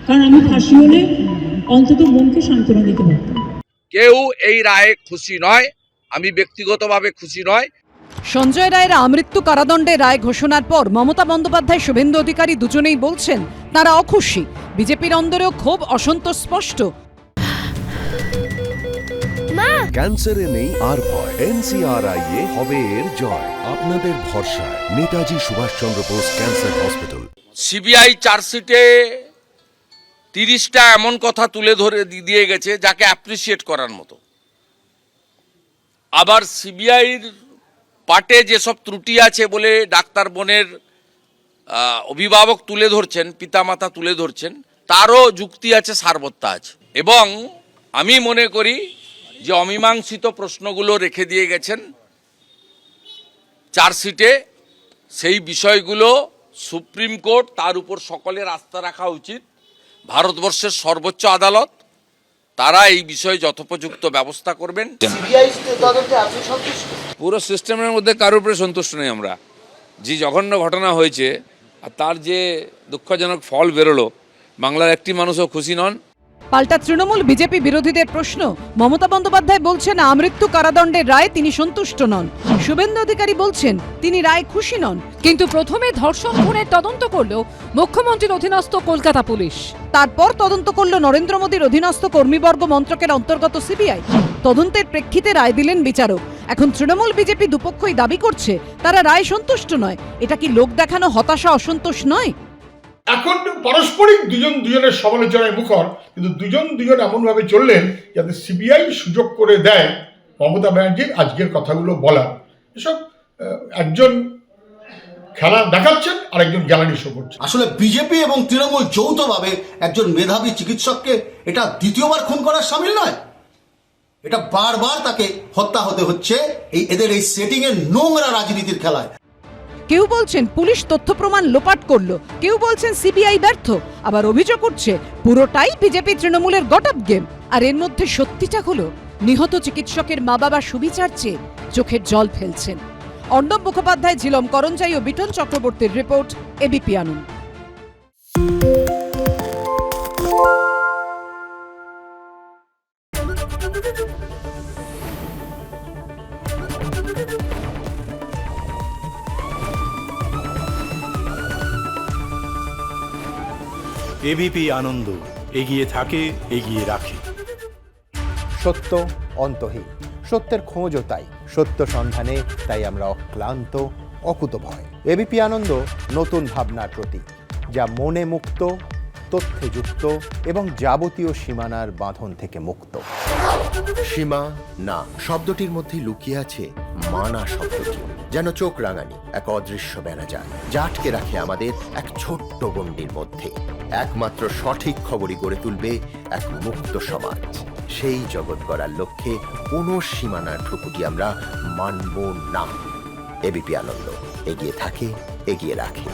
কারণ আমি ফাঁসি হলে অন্তত মনকে সান্ত্বনা দিতে পারতাম। কেউ এই রায়ে খুশি নয়, আমি ব্যক্তিগতভাবে খুশি নয়। সঞ্জয় রায়ের আমৃত্যু কারাদণ্ডের রায় ঘোষণার পর মমতা বন্দ্যোপাধ্যায়, শুভেন্দু অধিকারী দুজনেই বলছেন তারা অখুশি। বিজেপির অন্দরেও ক্ষোভ, অসন্তোষ স্পষ্ট। ক্যান্সারে নেই আর ভয়, NCRI হবে এর জয়। আপনাদের ভরসা Netaji Subhas Chandra Bose cancer hospital. CBI চার্জশিটে 30টা এমন কথা তুলে ধরে দিয়ে গেছে যাকে অ্যাপ্রিসিয়েট করার মতো। আবার সিবিআইর পার্টে যেসব ত্রুটি আছে বলে ডাক্তার বোনের অভিভাবক তুলে ধরছেন, পিতামাতা তুলে ধরছেন, তারও যুক্তি আছে, সারবত্তা আছে। এবং আমি মনে করি যে অমীমাংসিত প্রশ্নগুলো রেখে দিয়ে গেছেন চার্জশিটে, সেই বিষয়গুলো সুপ্রিম কোর্ট, তার উপর সকলের আস্থা রাখা উচিত। ভারতবর্ষের সর্বোচ্চ আদালত, তারা এই বিষয়ে যথোপযুক্ত ব্যবস্থা করবেন। পুরো সিস্টেমের মধ্যে কারোর উপরে সন্তুষ্ট নেই আমরা। যে জঘন্য ঘটনা হয়েছে আর তার যে দুঃখজনক ফল বেরোলো, বাংলার একটি মানুষও খুশি নন। পাল্টা তৃণমূল বিজেপি বিরোধীদের প্রশ্ন, মমতা বন্দ্যোপাধ্যায় বলছেন আমৃত্যু কারাদণ্ডের রায় তিনি সন্তুষ্ট নন। শুভেন্দু অধিকারী বলছেন তিনি রায় খুশি নন। কিন্তু প্রথমে ধর্ষণ খুনের তদন্ত করল মুখ্যমন্ত্রীর অধীনস্থ কলকাতা পুলিশ। তারপর তদন্ত করল নরেন্দ্র মোদীর অধীনস্থ কর্মীবর্গ মন্ত্রকের অন্তর্গত সিবিআই। তদন্তের প্রেক্ষিতে রায় দিলেন বিচারক। এখন তৃণমূল বিজেপি দুপক্ষই দাবি করছে তারা রায় সন্তুষ্ট নয়। এটা কি লোক দেখানো হতাশা, অসন্তোষ নয়? এখন পারস্পরিক দুজন দুজনের সমালোচনায় মুখর, কিন্তু দুজন এমনভাবে চললেন যাতে সিবিআই সুযোগ করে দেয় মমতা ব্যানার্জির আজকের কথাগুলো বলার। এসব একজন খেলা দেখাচ্ছেন আর একজন গ্যালারি শো করছেন। আসলে বিজেপি এবং তৃণমূল যৌথভাবে একজন মেধাবী চিকিৎসককে এটা দ্বিতীয়বার খুন করার সামিল নয়। এটা বারবার তাকে হত্যা হতে হচ্ছে এদের এই সেটিং এর নোংরা রাজনীতির খেলায়। কেউ বলছেন পুলিশ তথ্য প্রমাণ লোপাট করলো, কেউ বলছেন সিবিআই ব্যর্থ, আবার অভিযোগ উঠছে পুরোটাই বিজেপি তৃণমূলের গটআপ গেম। আর এর মধ্যে সত্যিটা হলো নিহত চিকিৎসকের মা বাবা সুবিচার চেয়ে চোখের জল ফেলছেন। অর্ণব মুখোপাধ্যায়, ঝিলম করঞ্জাই ও বিটন চক্রবর্তীর রিপোর্ট, এবিপি আনন্দ। এবিপি আনন্দ, এগিয়ে থাকে, এগিয়ে রাখে। সত্য অন্তহীন, সত্যের খোঁজও তাই, সত্য সন্ধানে তাই আমরা অক্লান্ত, অকুতভয়। এবিপি আনন্দ নতুন ভাবনার প্রতীক, যা মনে মুক্ত, তথ্যে যুক্ত এবং যাবতীয় সীমানার বাঁধন থেকে মুক্ত। সীমা না শব্দটির মধ্যে লুকিয়ে আছে মানা শব্দটি, যেন চোখ রাঙানি এক অদৃশ্য বেড়াজাল, যা আটকে রাখে আমাদের এক ছোট্ট গণ্ডির মধ্যে। একমাত্র সঠিক খবরই গড়ে তুলবে এক মুক্ত সমাজ। সেই জগৎ গড়ার লক্ষ্যে কোনো সীমানার ঠুকুটি আমরা মানব না। এবিপি আনন্দ, এগিয়ে থাকে, এগিয়ে রাখে।